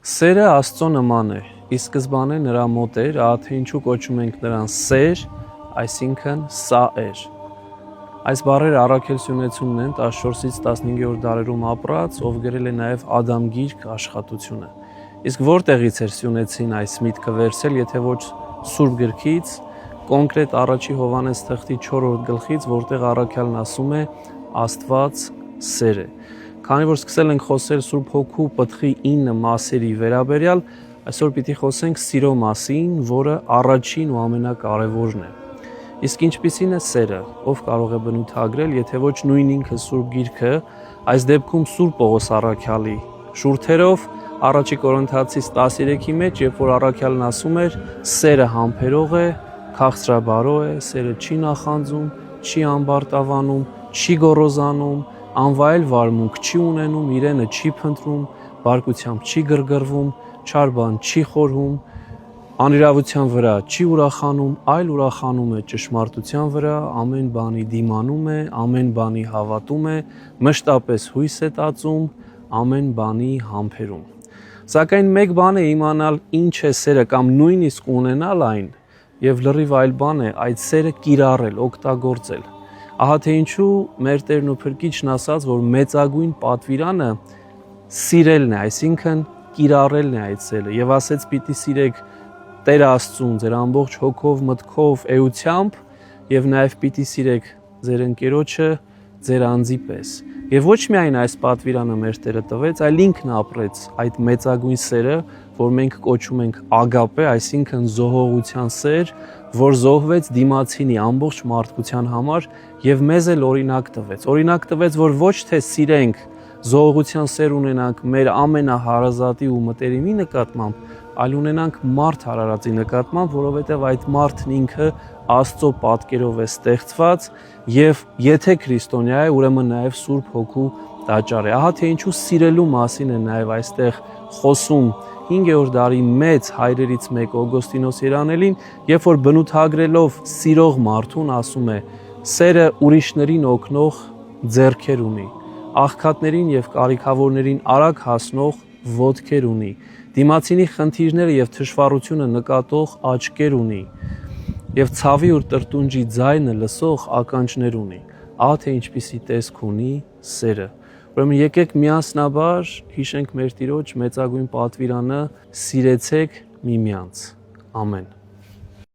Սերը Աստծո նման է, ի սկզբանե նրա մոտ էր, ահա ինչու կոչում ենք նրան սեր, այսինքն սա էր։ Այս բառերը առաքել Սյունեցունն են 14-ից 15-րդ դարերում ապրած, ով գրել է նաև Ադամ գիրք աշխատությունը։ Իսկ որտեղից էր Սյունեցին այս միտքը վերցել, եթե ոչ Սուրբ գրքից, կոնկրետ առաջի Հովհաննես թղթի 4-րդ գլխից, որտեղ առաքյալն ասում է Աստված սեր է։ Քանի որ սկսել ենք խոսել Սուրբ Հոգու պտղի 9 մասերի վերաբերյալ, այսօր պիտի խոսենք սիրո մասին, որը առաջին ու ամենակարևորն է։ Իսկ ինչպիսին է սերը, ով կարող է բնութագրել, եթե ոչ նույն ինքը Սուրբ Գիրքը, այս դեպքում Սուրբ Պողոս առաքյալի շուրթերով առաջի Կորինթացիս 13-ի մեջ, երբ որ առաքյալն ասում էր, սերը համբերող է, քաղցրաբարո է, սերը չի նախանձում, չի ամբարտավանում, չի գոռոզանում, անվայել վարմունք չի ունենում, իրենը չի փնտրում, բարկությամբ չի գրգռվում, չար բան չի խորհում, անիրավության վրա չի ուրախանում, այլ ուրախանում է ճշմարտության վրա, ամեն բանի դիմանում է, ամեն բանի հավատում է, մշտապես հույս է տածում, ամեն բանի համբերում։ Սակայն մեկ բան է իմանալ ինչ է սերը կամ նույնիսկ ունենալ այն, եւ լրիվ այլ բան է այդ սերը կիրառել, օգտագործել։ Ահա թե ինչու մեր Տերն ու Փրկիչն ասաց, որ մեծագույն պատվիրանը սիրելն է, այսինքն կիրառելն է այդ սերը, եւ ասեց պիտի սիրեք Տեր Աստծուն ձեր ամբողջ հոգով, մտքով, էությամբ եւ նաեւ պիտի սիրեք ձեր ընկերոջը ձեր անձի պես։ Եվ ոչ միայն այս պատվիրանը մեր Տերը տվեց, այլ ինքն ապրեց այդ մեծագույն սերը, որ մենք կոչում ենք ագապե, այսինքն զոհողության սեր, որ զոհվեց դիմացինի ամբողջ մարդկության համար եւ մեզ էլ օրինակ տվեց։ Օրինակ տվեց, որ ոչ թե սիրենք զոհողության սեր ունենանք մեր ամենահարազատի ու մտերիմի նկատմամբ, այլ ունենանք մարդ հարարածի նկատմամբ, որովհետև այդ մարդն ինքը Աստծո պատկերով է ստեղծված եւ եթե քրիստոնյա է, ուրեմն նաեւ Սուրբ Հոգու տաճար է։ Ահա թե ինչու սիրելու մասին է նաեւ այստեղ խոսում 5-րդ դարի մեծ հայրերից մեկ Օգոստինոս Երանելին, երբ որ բնութագրելով սիրող մարդուն ասում է. սերը ուրիշներին օգնող ձեռքեր ունի, աղքատներին եւ կարիքավորներին արագ հասնող ոտքեր ունի, դիմացինի խնդիրները եւ թշվառությունը նկատող աչքեր ունի եւ ցավի ու տրտունջի ձայնը լսող ականջներ ունի։ Ահա թե ինչպիսի տեսք ունի սերը։ Ուրեմն եկեք միասնաբար հիշենք մեր Տիրոջ մեծագույն պատվիրանը՝ սիրեցեք միմյանց։ Ամեն։